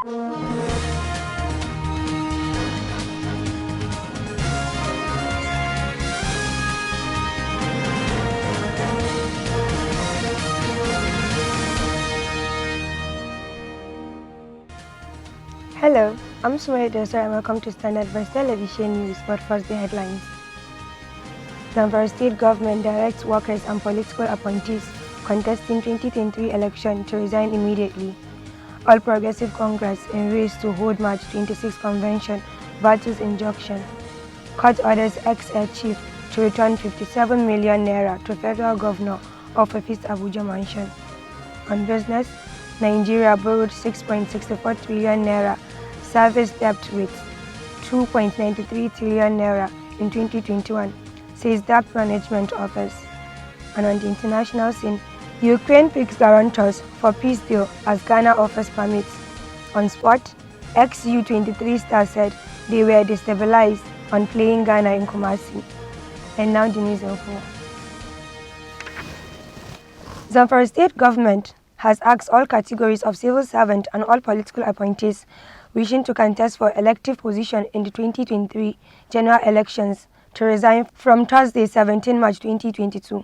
Hello, I'm Svtv and welcome to Standard Voice Television News. But first, the headlines. ZAMFARA State Government directs workers and political appointees contesting 2023 election to resign immediately. All Progressive Congress in race to hold March 26 convention battles injunction. Court orders ex-air chief to return 57 million naira to federal governor of Office Abuja mansion. On business, Nigeria borrowed 6.64 trillion naira, service debt with 2.93 trillion naira in 2021, says Debt Management Office. And on the international scene, Ukraine picks guarantors for peace deal as Ghana offers permits. On sport, ex-U23 star said they were destabilized on playing Ghana in Kumasi. And now the news info. ZAMFARA State Government has asked all categories of civil servants and all political appointees wishing to contest for elective position in the 2023 general elections to resign from Thursday, 17 March 2022.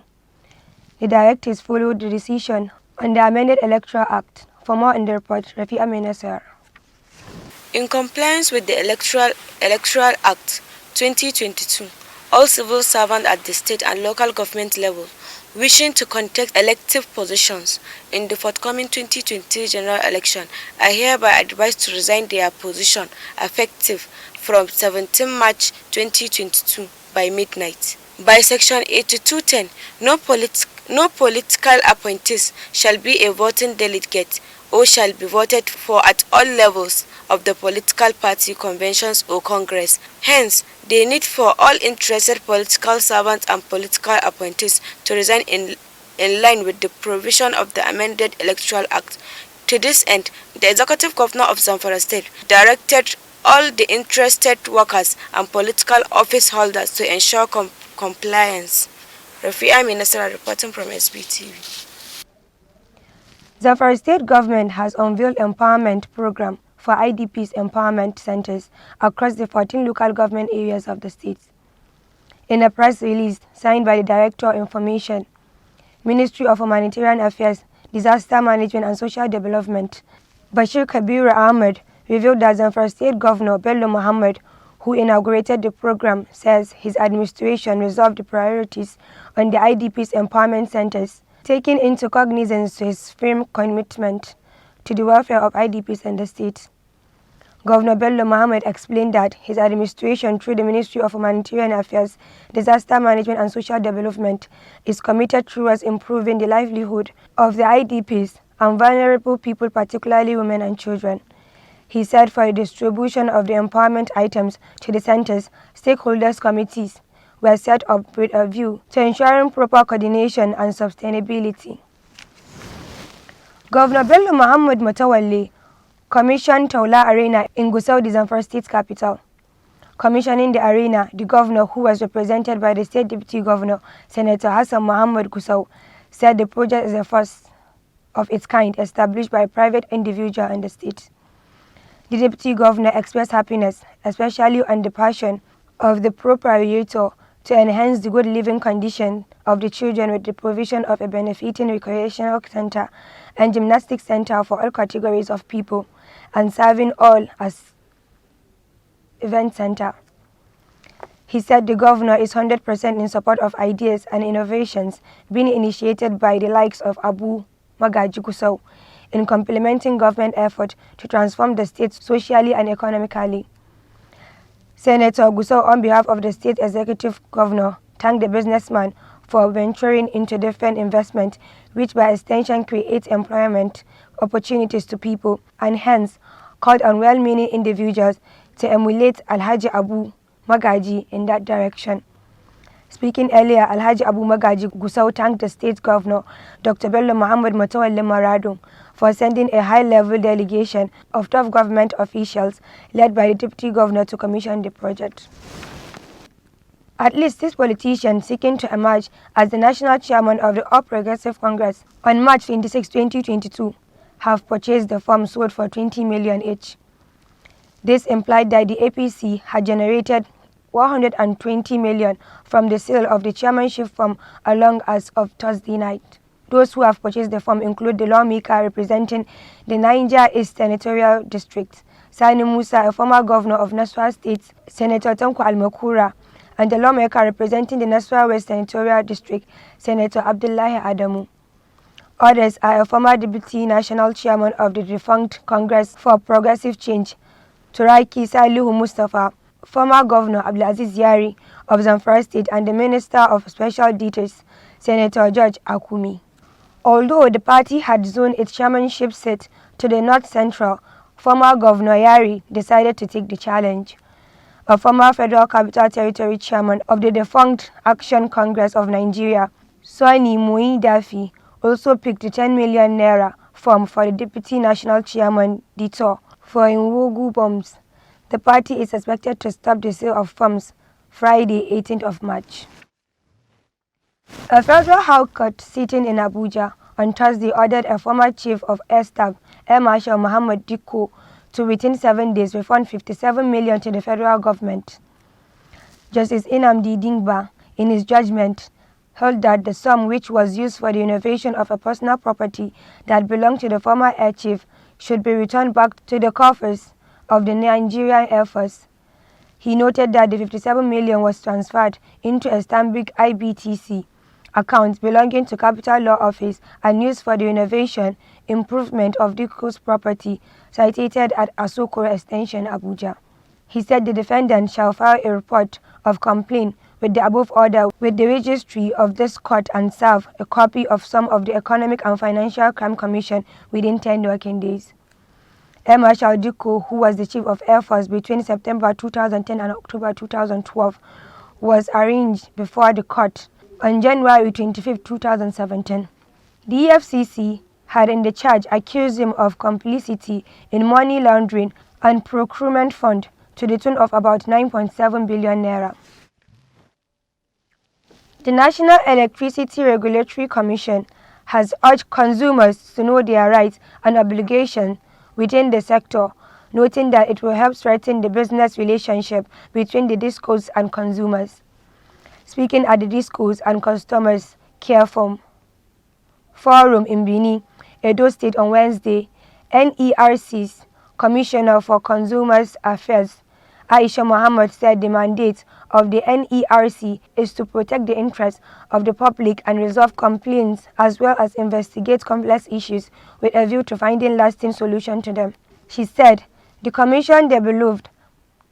The directives followed the decision on the amended Electoral Act. For more in the report, Rafi. In compliance with the Electoral Act 2022, all civil servants at the state and local government level wishing to contest elective positions in the forthcoming 2023 general election are hereby advised to resign their position effective from 17 March 2022 by midnight. By Section 8210, no political appointees shall be a voting delegate or shall be voted for at all levels of the political party conventions or congress. Hence, the need for all interested political servants and political appointees to resign in line with the provision of the amended Electoral Act. To this end, the Executive Governor of ZAMFARA State directed all the interested workers and political office holders to ensure compliance. Rafi reporting from SBTV. ZAMFARA State Government has unveiled empowerment program for IDPs empowerment centers across the 14 local government areas of the state. In a press release signed by the Director of Information, Ministry of Humanitarian Affairs, Disaster Management and Social Development, Bashir Kabiru Ahmed revealed that ZAMFARA State Governor Bello Muhammad, who inaugurated the program, says his administration resolved the priorities on the IDPs empowerment centers, taking into cognizance his firm commitment to the welfare of IDPs in the state. Governor Bello Muhammad explained that his administration, through the Ministry of Humanitarian Affairs, Disaster Management and Social Development, is committed towards improving the livelihood of the IDPs and vulnerable people, particularly women and children. He said for the distribution of the empowerment items to the centers, stakeholders committees were set up with a view to ensuring proper coordination and sustainability. Governor Bello Muhammad Matawalle commissioned Taula Arena in Gusau, the ZAMFARA State capital. Commissioning the arena, the governor, who was represented by the State Deputy Governor, Senator Hassan Muhammad Gusau, said the project is the first of its kind established by a private individual in the state. The Deputy Governor expressed happiness, especially on the passion of the proprietor to enhance the good living condition of the children with the provision of a benefiting recreational center and gymnastics center for all categories of people, and serving all as event center. He said the governor is 100% in support of ideas and innovations being initiated by the likes of Abu Magaji Gusau in complementing government effort to transform the state socially and economically. Senator Gusau, on behalf of the state executive governor, thanked the businessman for venturing into different investment, which by extension creates employment opportunities to people, and hence called on well-meaning individuals to emulate Alhaji Abu Magaji in that direction. Speaking earlier, Alhaji Abu Magaji Gusau thanked the state governor, Dr. Bello Muhammad Matawalle Maradun, for sending a high-level delegation of top government officials led by the deputy governor to commission the project. At least this politician seeking to emerge as the national chairman of the All Progressive Congress on March 26, 2022, have purchased the farms sold for 20 million each. This implied that the APC had generated 120 million from the sale of the chairmanship farm along as of Thursday night. Those who have purchased the farm include the lawmaker representing the Niger East Senatorial District, Sani Musa, a former governor of Nasarawa State, Senator Tanko Almakura, and the lawmaker representing the Nasarawa West Senatorial District, Senator Abdullahi Adamu. Others are a former deputy national chairman of the defunct Congress for Progressive Change, Turaki Salihu Mustafa, former governor Abdulaziz Yari of Zamfara State, and the Minister of Special Duties, Senator George Akumi. Although the party had zoned its chairmanship seat to the North Central, former Governor Yari decided to take the challenge. A former Federal Capital Territory chairman of the defunct Action Congress of Nigeria, Sani Muidafi, also picked the 10 million naira form for the deputy national chairman Dito for Nwogu bombs. The party is expected to stop the sale of farms Friday, 18th of March. A federal high court sitting in Abuja on Thursday ordered a former chief of air staff, Air Marshal Muhammad Dikko, to within 7 days refund 57 million to the federal government. Justice Nnamdi Dingba, in his judgment, held that the sum, which was used for the renovation of a personal property that belonged to the former air chief, should be returned back to the coffers of the Nigerian Air Force. He noted that the 57 million was transferred into a Stanbic IBTC account belonging to Capital Law Office and used for the renovation, improvement of Dikko's property situated at Asokoro Extension, Abuja. He said the defendant shall file a report of complaint with the above order with the registry of this court and serve a copy of some of the Economic and Financial Crime Commission within 10 working days. Air Marshal Dikko, who was the Chief of Air Force between September 2010 and October 2012, was arraigned before the court on January 25, 2017. The EFCC had in the charge accused him of complicity in money laundering and procurement fund to the tune of about 9.7 billion naira. The National Electricity Regulatory Commission has urged consumers to know their rights and obligations within the sector, noting that it will help strengthen the business relationship between the DISCOs and consumers. Speaking at the DISCOs and Customers Care Forum in Benin, Edo State on Wednesday, NERC's Commissioner for Consumers Affairs, Aisha Mohammed, said the mandate of the NERC is to protect the interests of the public and resolve complaints as well as investigate complex issues with a view to finding lasting solutions to them. She said the Commission developed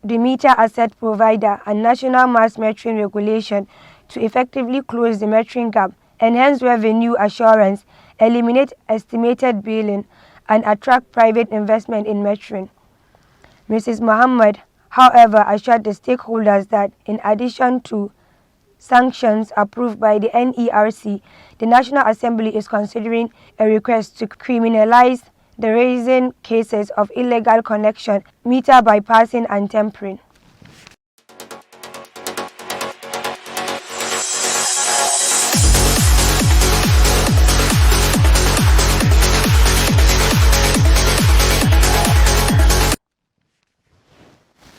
the Meter Asset Provider and National Mass Metering Regulation to effectively close the metering gap, enhance revenue assurance, eliminate estimated billing, and attract private investment in metering. Mrs. Mohammed, however, assured the stakeholders that in addition to sanctions approved by the NERC, the National Assembly is considering a request to criminalize the raising cases of illegal connection, meter bypassing and tampering.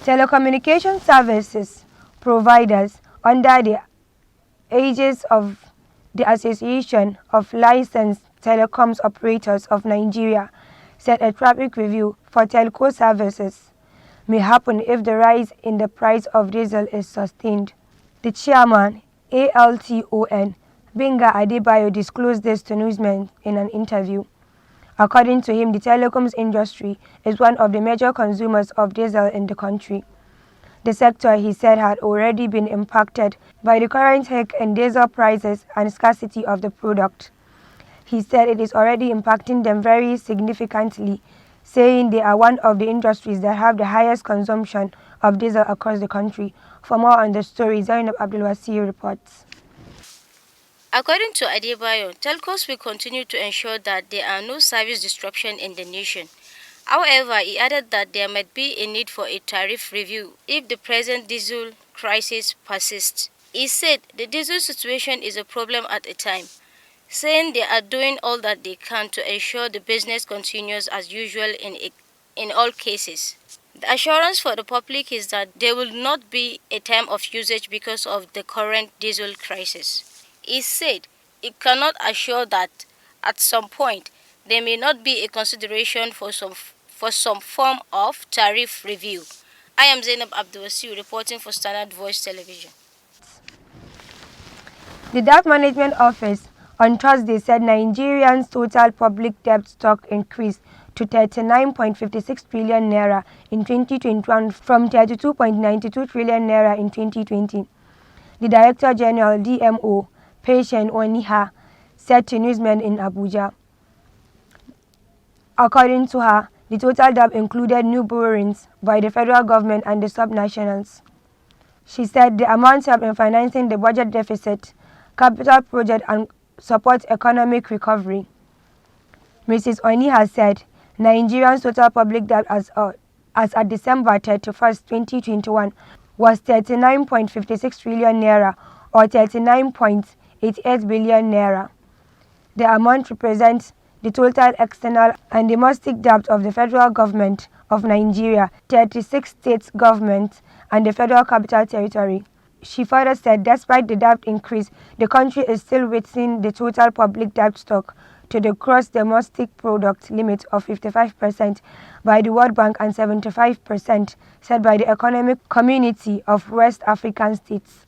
Telecommunication services providers under the aegis of the Association of Licensed Telecoms Operators of Nigeria said a traffic review for telco services may happen if the rise in the price of diesel is sustained. The chairman, ALTON, Benga Adebayo, disclosed this to newsmen in an interview. According to him, the telecoms industry is one of the major consumers of diesel in the country. The sector, he said, had already been impacted by the current hike in diesel prices and scarcity of the product. He said it is already impacting them very significantly, saying they are one of the industries that have the highest consumption of diesel across the country. For more on the story, Zainab Abdulwasi reports. According to Adebayo, telcos will continue to ensure that there are no service disruption in the nation. However, he added that there might be a need for a tariff review if the present diesel crisis persists. He said the diesel situation is a problem at a time saying they are doing all that they can to ensure the business continues as usual in all cases. The assurance for the public is that there will not be a time of usage because of the current diesel crisis. He said it cannot assure that at some point there may not be a consideration for some form of tariff review. I am Zainab Abdulwasiu reporting for Standard Voice Television. The Debt Management Office on Thursday said Nigeria's total public debt stock increased to 39.56 trillion naira in 2021 from 32.92 trillion naira in 2020. The Director General DMO, Patient Oniha, said to newsmen in Abuja. According to her, the total debt included new borrowings by the federal government and the sub-nationals. She said the amounts help in financing the budget deficit, capital project and support economic recovery. Mrs. Oniha said Nigeria's total public debt as at December 31, 2021 was 39.56 trillion naira or 39.88 billion naira. The amount represents the total external and domestic debt of the federal government of Nigeria, 36 state governments, and the Federal Capital Territory. She further said despite the debt increase, the country is still within the total public debt stock to the gross domestic product limit of 55% by the World Bank and 75% set by the Economic Community of West African States.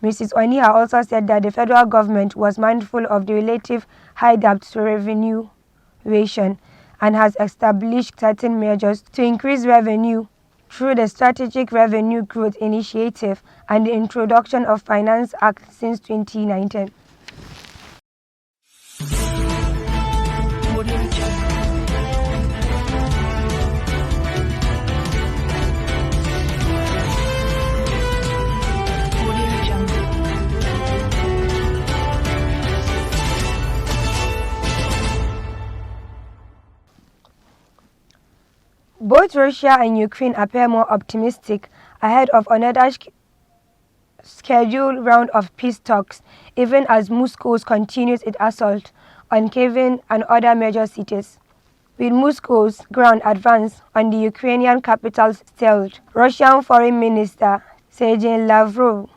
Mrs. Oniha also said that the federal government was mindful of the relative high debt-to-revenue ratio and has established certain measures to increase revenue through the Strategic Revenue Growth Initiative and the introduction of Finance Act since 2019. Both Russia and Ukraine appear more optimistic ahead of another scheduled round of peace talks, even as Moscow continues its assault on Kyiv and other major cities. With Moscow's ground advance on the Ukrainian capital stalled, Russian Foreign Minister Sergei Lavrov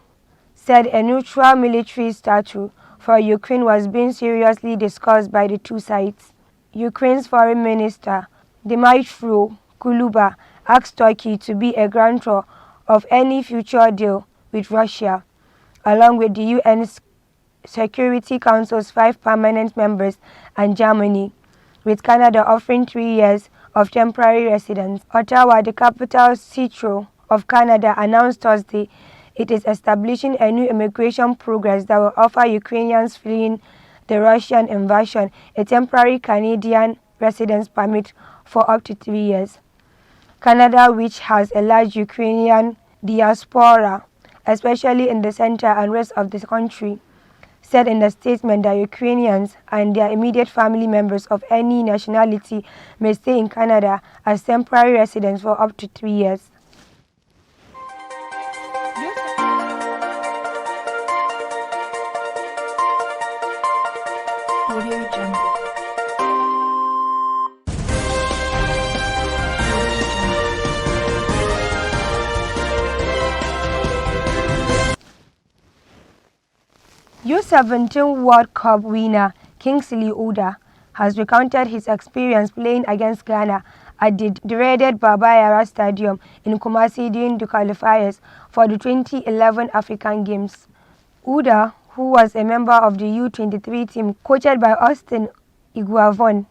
said a neutral military status for Ukraine was being seriously discussed by the two sides. Ukraine's Foreign Minister Dmytro Kuleba asked Turkey to be a guarantor of any future deal with Russia, along with the UN Security Council's 5 permanent members and Germany, with Canada offering 3 years of temporary residence. Ottawa, the capital city of Canada, announced Thursday it is establishing a new immigration program that will offer Ukrainians fleeing the Russian invasion a temporary Canadian residence permit for up to 3 years. Canada, which has a large Ukrainian diaspora, especially in the center and west of the country, said in a statement that Ukrainians and their immediate family members of any nationality may stay in Canada as temporary residents for up to 3 years. U17 World Cup winner Kingsley Uda has recounted his experience playing against Ghana at the dreaded Baba Yara Stadium in Kumasi during the qualifiers for the 2011 African Games. Uda, who was a member of the U23 team coached by Austin Iguavon,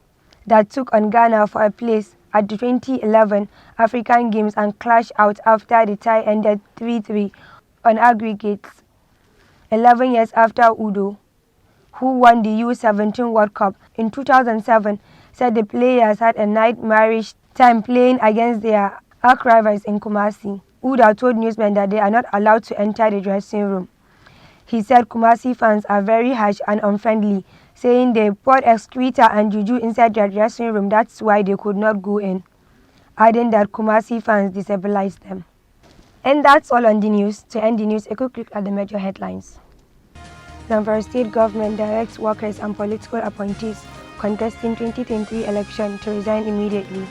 that took on Ghana for a place at the 2011 African Games and clashed out after the tie ended 3-3 on aggregates. 11 years after Udo, who won the U17 World Cup in 2007, said the players had a nightmarish time playing against their arch-rivals in Kumasi. Uda told newsmen that they are not allowed to enter the dressing room. He said Kumasi fans are very harsh and unfriendly, saying they poured excreta and juju inside their dressing room, that's why they could not go in, adding that Kumasi fans destabilized them. And that's all on the news. To end the news, a quick look at the major headlines. Zamfara State Government directs workers and political appointees contesting 2023 election to resign immediately.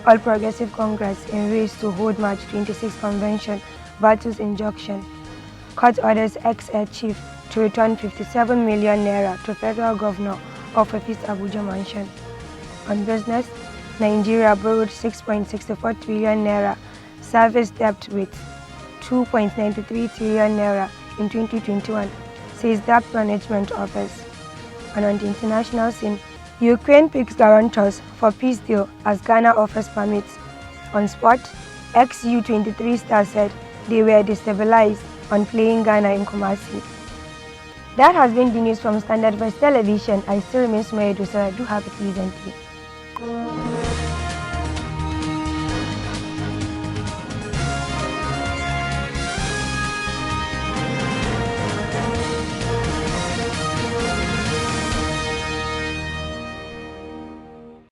All Progressive Congress in race to hold March 26 convention battles injunction. Court orders ex-air chief to return 57 million naira to federal governor of a Fifth Abuja mansion. On business, Nigeria borrowed 6.64 trillion naira, service debt with 2.93 trillion naira in 2021, says Debt Management Office. And on the international scene, Ukraine picks guarantors for peace deal as Ghana offers permits. On sport, ex-U23 star said they were destabilized on playing Ghana in Kumasi. That has been the news from Standard Voice Television. I still remain Sumaye Dosara. Do have a pleasant day.